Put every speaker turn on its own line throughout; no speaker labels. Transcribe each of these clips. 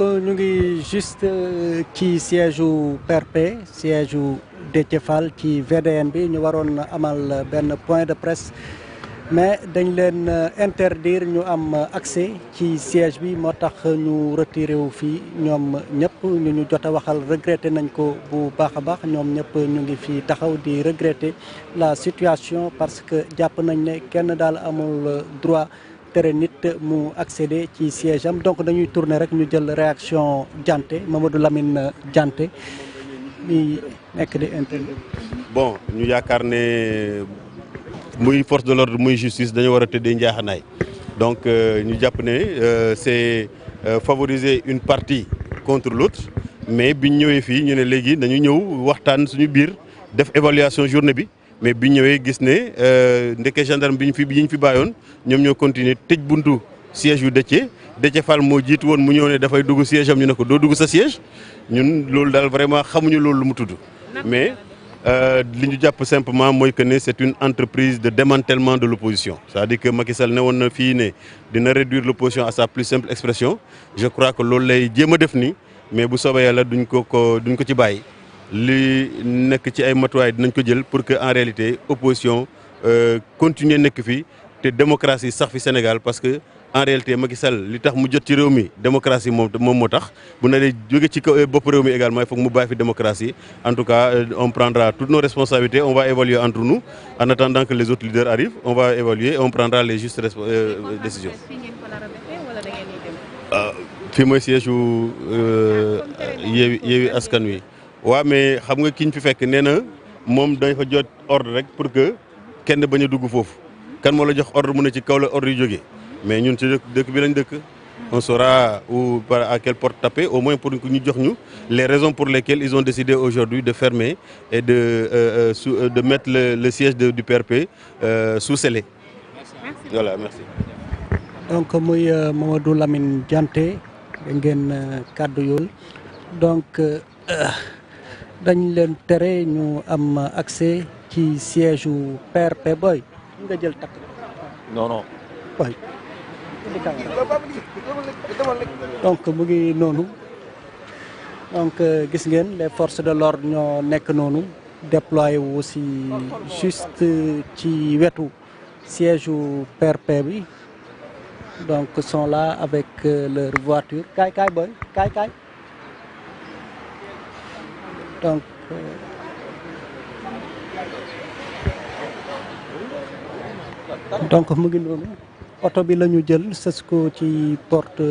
ñu ngi juste ci siège u PRP siège u Déthié Fall ci VDN bi ñu waroon amal benn point de presse mais dañ leen interdire ñu am accès ci siège bi moo tax ñu retiré wu fii ñoom ñëpp ñu jot a waxal regretté nañ ko bu baax a baax ñoom ñëpp ñu ngi fii taxaw di regretter la situation parce que jàpp nañ ne kenn daal amul droit tere nit mu accéder ci siège am donc dañuy tourner rek ñu jël réaction Dianté Mamadou Lamine Dianté mi nekk di internet.
Bon ñu yaakaar ne muy force de l'ordre muy justice dañu war a tëddee njaaxanaay donc ñu jàpp ne c'est favoriser une partie contre l'autre mais biñ ñëwee fii ñu ne léegi dañu ñëw waxtaan suñu biir def évaluation journée bi. mais bi ñëwee gis ne ndeke gendarme bi ñu fi bàyyoon ñoom ñoo continuer tëj buntu siège yu Déthié Fall moo jiitu woon mu ñëw ne dafay dugg siège am ñu ne ko doo dugg sa siège ñun loolu daal vraiment xamuñu loolu lu mu tudd. mais li ñu jàpp simplement mooy que ne c'est une entreprise de démantèlement de l'opposition c'est-à-dire que Macky Sall ne woon na fii ne dina réduire l'opposition à sa plus simple expression je crois que loolu lay jéem a def nii mais bu soobee yàlla duñ ko ci bàyyi. li nekk ci ay matuwaay dinañ ko jël pour que en réalité opposition continuer nekk fi te démocratie sax fi Sénégal parce que en réalité Macky Sall li tax mu jot ci réew mi démocratie moom moo tax bu na dee jóge ci bopp réew mi également il faut que mu bàyyi fi démocratie en tout cas on prendra toutes nos responsabilités on va évaluer entre nous en attendant que les autres leaders arrivent on va évaluer et on prendra les justes décisions. fii mooy siège u Yewwi Askan Wi. waaw mais xam nga ki ñu fi fekk nee na moom dañ fa jot ordre rek pour que kenn bañ a dugg foofu kan moo la jox ordre mu ne ci kaw la ordre yu jógee mais ñun ci dëkk bi lañ dëkk on saura où à quelle porte taper au moins pour que ñu jox ñu les raisons pour lesquelles ils ont décidé aujourd'hui de fermer et de mettre le siège du PRP sous scellé. Voilà, merci.
donc muy Mamadou Lamine Dianté ngeen kàddu yool donc dañ leen tere ñu am accès ci siège u PRP boy nga jël takk.
non.
boy. donc mu ngi noonu donc gis ngeen les forces de l'ordre ñoo nekk noonu déployé wu aussi juste ci wetu siège u PRP bi donc sont là avec leur voiture kaay boy kaay. donc mu ngi noonu oto bi la ñu jël sës ko ci porte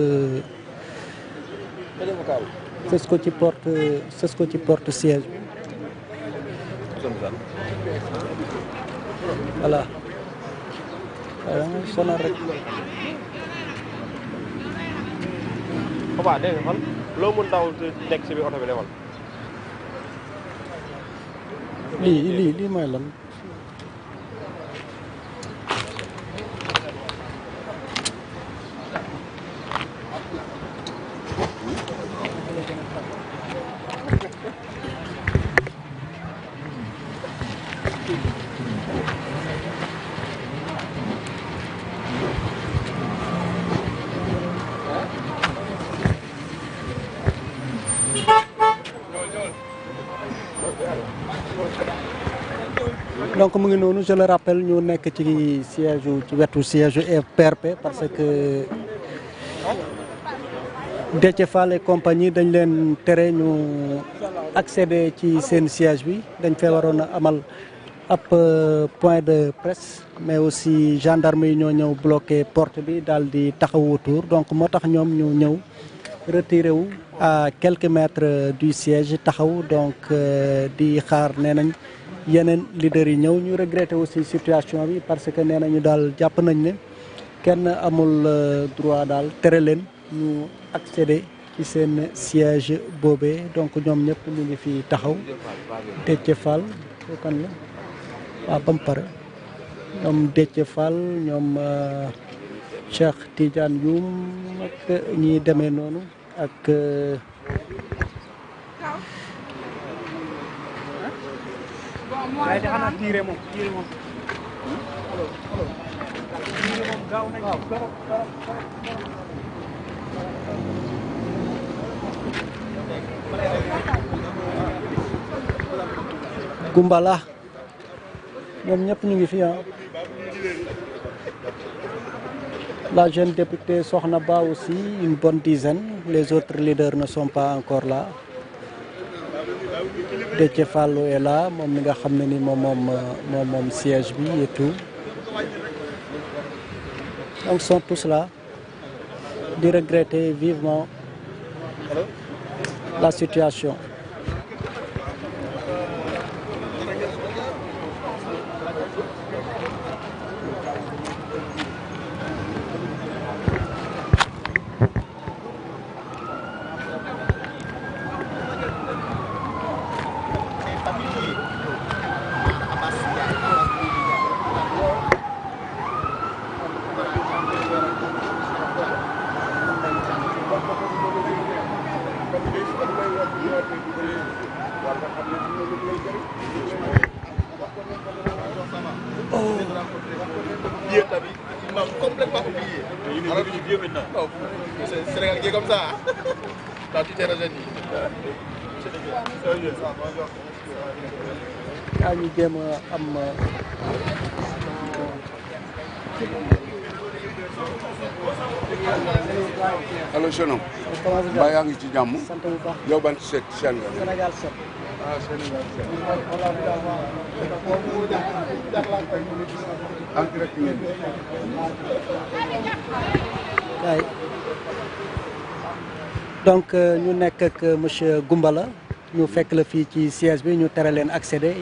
siège bi voilà sonal rek.
papa dégg nga fan loo mun daw nekk ci biir oto bi demal.
lii mooy lan. donc mu ngi noonu je le rappelle ñu nekk ci siège ci wetu siège PRP parce que Déthié Fall et compagnie dañ leen tere ñu accéder ci seen siège bi dañ fee waroon a amal ab point de presse mais aussi gendarme yi ñoo ñëw bloqué porte bi daal di taxaw autour donc moo tax ñoom ñu ñëw retiré wu à quelques mètres du siège taxaw donc di xaar nee nañ yeneen leaders yi ñëw ñu regretter aussi situation bi parce que nee nañu daal jàpp nañ ne kenn amul droit daal tere leen ñu accéder ci seen siège boobee donc ñoom ñëpp ñu ngi fi taxaw Déthié Fall kan la waaw ba mu pare ñoom Déthié Fall ñoom Cheikh Tidiane Youm ak ñi demee noonu ak
waaye xanaa tiire moom gaaw nañ
Goumbala ñoom ñëpp ñu ngi fi La jeune députée Sokhna Ba aussi, une bonne dizaine. Les autres leaders ne sont pas encore là. Déthié Fallou est là, moom mi nga xam ne ni moom siège bi et tout. Donc sont tous là. Di regretter vivement la situation.
Complètement oublié. Alors que vieux maintenant. Non, c'est Sénégal qui est comme ça. Dans toutes les régions.
yaa ñu jéem a am.
allo jeune homme. mbaa yaa ngi ci jàmm.
sant bu baax.
yow ban chaîne nga.
Sénégal 7.
ah Sénégal 7. en direct ngeen.
waay donc ñu nekk ak monsieur Goumbala ñu fekk la fii ci siège bi ñu tere leen accéder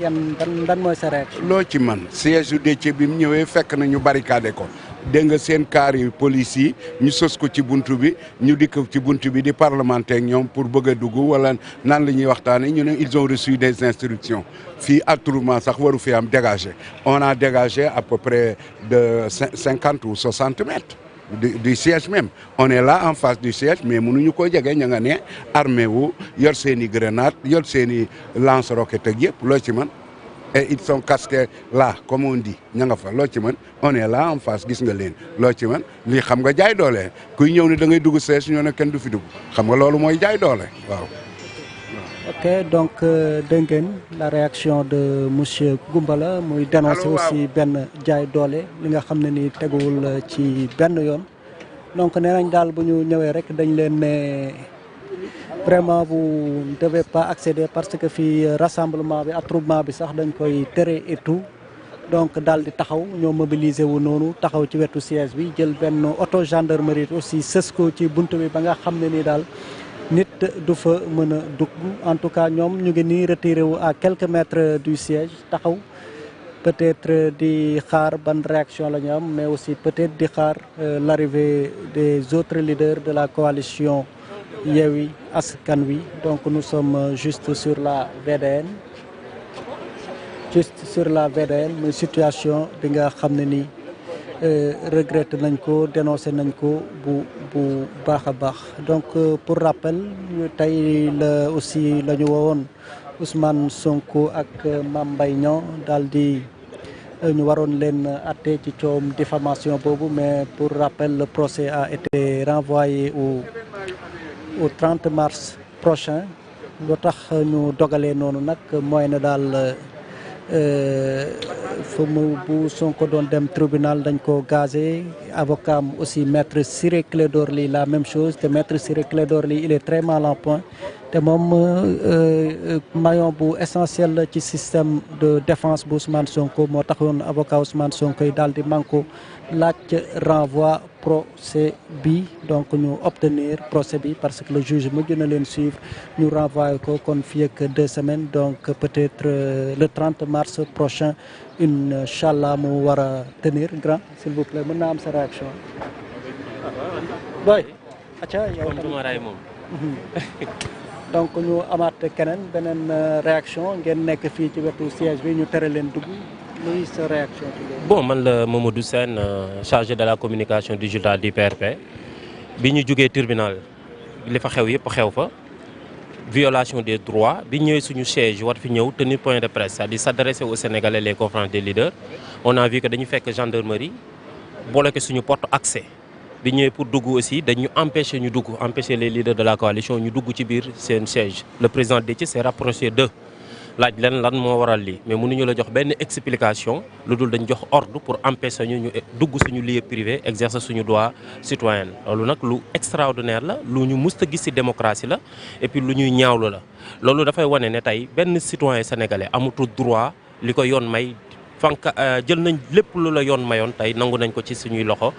dan mooy sa réaction.
loo ci man siège yu Déthié bi mu ñëwee fekk na ñu barricadé ko dégg nga seen kaar yi police yi ñu sos ko ci buntu bi ñu dikk ci buntu bi di parlementer ak ñoom pour bëgg a dugg wala nan la ñuy waxtaanee ñu ne ils ont reçu des instructions fii attroupement sax waru fi am dégagé on a dégagé à peu près de 50 ou 60 mètres. Du siège même on est là en face du siège mais mënuñu ko jege ña nga ne armé wu yor seen i grenade yor seen i lance roquette ak yëpp loo ci mën et ils sont casqués là comme on dit ña nga fa loo ci mën on est là en face gis nga leen loo ci mën lii xam nga jaay doole kuy ñëw ni da ngay dugg siège ñoo ne kenn du fi dugg xam nga loolu mooy jaay doole waaw.
Ok, donc dégg ngeen la réaction de monsieur Goumbala muy dénoncer aussi benn jaay doole li nga xam ne ni teguwul ci benn yoon donc nee nañ daal bu ñu ñëwee rek dañ leen ne vraiment vous ne devez pas accéder parce que fii rassemblement bi attroupement bi sax dañ koy tere et tout donc daal di taxaw ñoo mobiliser wu noonu taxaw ci wetu siège bi jël benn auto gendarmerie aussi sës ko ci bunt bi ba nga xam ne ni daal nit du fa mën a dugg en tout cas ñoom ñu ngi nii retiré wu à quelques mètres du siège taxaw peut-être di xaar ban réaction la ñu am mais aussi peut-être di xaar l'arrivée des autres leaders de la coalition Yewwi Askan Wi donc nous sommes juste sur la VDN muy situation bi nga xam ne nii regretté nañ ko dénoncé nañ ko bu baax a baax donc pour rappel tey la aussi la ñu woowoon Ousmane Sonko ak Mame Mbaye Niang daal di ñu waroon leen atte ci coowam diffamation boobu mais pour rappel le procès a été renvoyé au 30 mars prochain lu tax ñu dogalee noonu nag mooy na daal fu mu bu Sonko doon dem tribunal dañ ko gazé avocat am aussi maître Ciré Clédor Ly la même chose te maître Ciré Clédor Ly il est très mal en point te moom maillon bu essentiel la ci système de défense bu Ousmane Sonko moo taxoon avocat Ousmane Sonko yi daal di manko laaj renvoi procès bi donc ñu obtenir procès bi parce que le juge mujj na leen suivre ñu renvoyé ko kon fii ak 2 semaines donc peut-être le 30 mars prochain inchallah mu war a tenir grand s'il vous plaît mën naa am sa réaction boy acca yow
moom
donc ñu amaat keneen beneen réaction ngeen nekk fii ci wetu siège bi ñu tere leen dugg luy sa réaction.
bon man la Mamadou Sène chargé de la communication digitale du PRP bi ñu jógee tribunal li fa xew yëpp xew fa violation des droits bi ñëwee suñu siège war fi ñëw tenir point de presse c'est-à-dire s'adresser aux Sénégalais les conférences des leaders on a vu que dañu fekk gendarmerie bloqué suñu porte accès bi ñëwee pour dugg aussi dañu empêcher ñu dugg empêcher les leaders de la coalition ñu dugg ci biir seen siège le président Déthié s'est rapproché d'eux laaj leen lan moo waral lii mais mënuñu la jox benn explication lu dul dañ jox ordre pour empêcher ñu dugg suñu lieu privé exercer suñu droit citoyen loolu nag lu extraordinaire la lu ñu musta gis ci démocratie la et puis lu ñuy ñaawlu la loolu dafay wane ne tey benn citoyen sénégalais amatul droit li ko yoon may fanka jël nañ lépp lu la yoon mayoon tey nangu nañ ko ci suñuy loxo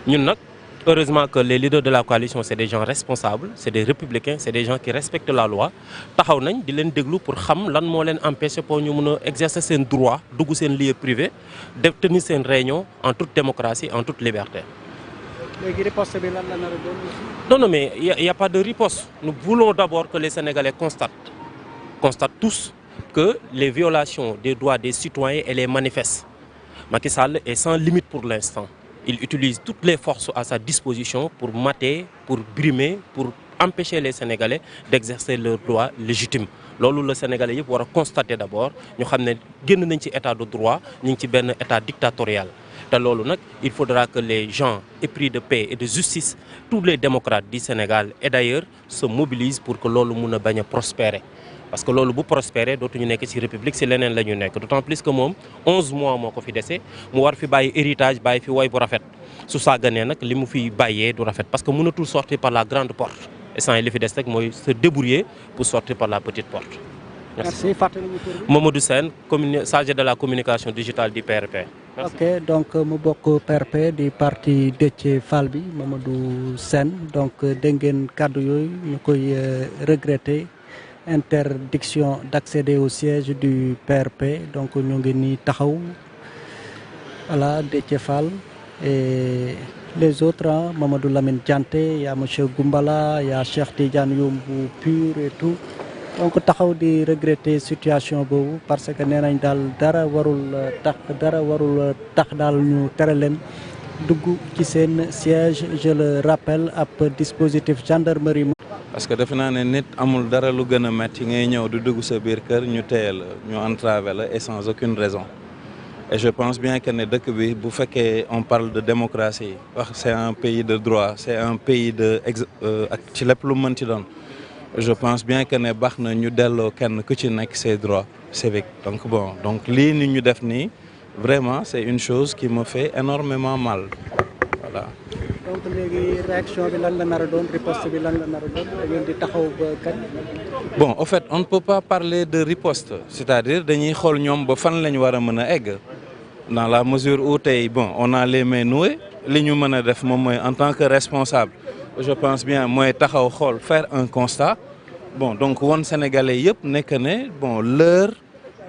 ñun nag heureusement que les leaders de la coalition c'est des gens responsables c'est des républicains c'est des gens qui respectent la loi taxaw nañ di leen déglu pour xam lan moo leen empêcher pour ñu mën a exercer seen droit dugg seen lieu privé def tenir seen réunion en toute démocratie en toute liberté.
léegi riposte bi lan la nar a doon.
Non mais y a pas de riposte. Nous voulons d'abord que les Sénégalais constatent tous que les violations des droits des citoyens et les manifestent. Macky Sall est sans limite pour l'instant. Il utilise toutes les forces à sa disposition pour mater, pour brimer, pour empêcher les Sénégalais d'exercer leurs droits légitimes. loolu la Sénégalais yëpp war a constater d'abord ñu xam ne génn nañ ci état de droit ñu ngi ci benn état dictatorial. te loolu nag il faudra que les gens épris de paix et de justice tous les démocrates du Sénégal et d'ailleurs se mobilisent pour que loolu mun a bañ a prospérer. parce que loolu bu prospérer dootuñu nekk ci république ci leneen la ñu nekk d'autant plus que moom 11 mois moo ko fi dese mu war fi bàyyi héritage bàyyi fi woy bu rafet su sàgganee nag li mu fi bàyyee du rafet parce que mënatul sortir par la grande porte instant yi li fi des rek mooy se débrouiller pour sortir par la petite porte.
merci
Mamadou Sène chargé de la communication digitale du PRP. Merci.
Ok donc mu bokk PRP di parti Déthié Fall bi Mamadou Sène donc dégg ngeen kàddu yooyu ñu koy regretter. Interdiction d'accéder au siège du PRP donc ñu ngi nii taxaw voilà Déthié Fall et les autres Mamadou Lamine Dianté y a monsieur Goumbala y a Cheikh Tidiane Youm bu PUR et tout donc taxaw di regretter situation boobu parce que nee nañ daal dara warul tax daal ñu tere leen dugg ci seen siège je le rappelle ab dispositif gendarmerie.
parce que defe naa ne nit amul dara lu gën a metti ngay ñëw di dugg sa biir kër ñu téye la ñu entravé la et sans aucune raison et je pense bien que ne dëkk bi bu fekkee on parle de démocratie wax c'est un pays de droit c'est un pays de ak ci lépp lu mën ci doon je pense bien que ne baax na ñu delloo kenn ku ci nekk ses droits civiques donc lii ni ñu def nii vraiment c'est une chose qui me fait énormément mal voilà.
donc léegi réaction bi lan la nar a doon riposte bi lan la nar a doon da ngeen di taxaw ba kañ.
bon en fait on ne peut pas parler de riposte c'est-à-dire dañuy xool ñoom ba fan lañ war a mën a egg dans la mesure où tey on a les mains nouées li ñu mën a def moom mooy en tant que responsable je pense bien mooy taxaw xool faire un constat donc won Sénégalais yëpp nekk ne l'heure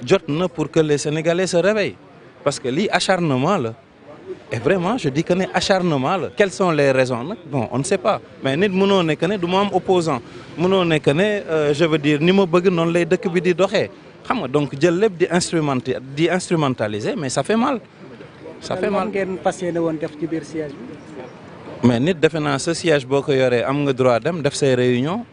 jot na pour que les Sénégalais se réveillent parce que lii acharnement la. Et vraiment je dis que ne acharnement la quelles sont les raisons nag on ne sait pas mais nit mënoo nekk ne du ma am opposant mënoo nekk ne je veux dire ni ma bëgg noonu lay dëkk bi di doxee xam nga donc jël lépp di instrumentaliser mais ça fait mal. ça fait mal
ngeen fas yéene woon def ci biir siège bi.
mais nit defe naa sa siège boo ko yoree am nga droit dem def say réunion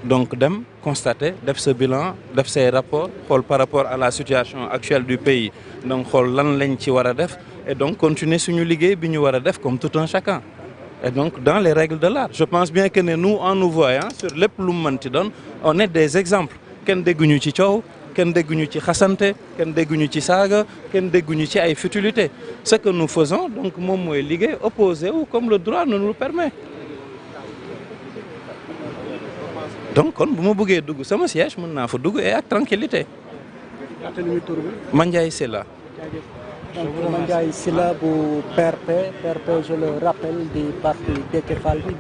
donc dem constater def sa bilan def say rapport xool par rapport à la situation actuelle du pays donc xool lan lañ ci war a def. Et donc continuer suñu liggéey bi ñu war a def comme tout un chacun et donc dans les règles de l'art je pense bien que ne nous en nous voyant sur lépp lu mu mënti doon on est des exemples kenn dégguñu ci coow kenn dégguñu ci xasante kenn dégguñu ci saaga kenn dégguñu ci ay futilités ce que nous faisons donc moom mooy liggéey opposé wu comme le droit nous le permet donc kon bu ma bëggee dugg sama siège mën naa fa dugg et ak tranquillité Mandiaye Sylla.
donc Mandiaye Sylla bu PRP je le rappelle di parti Déthié Fall bi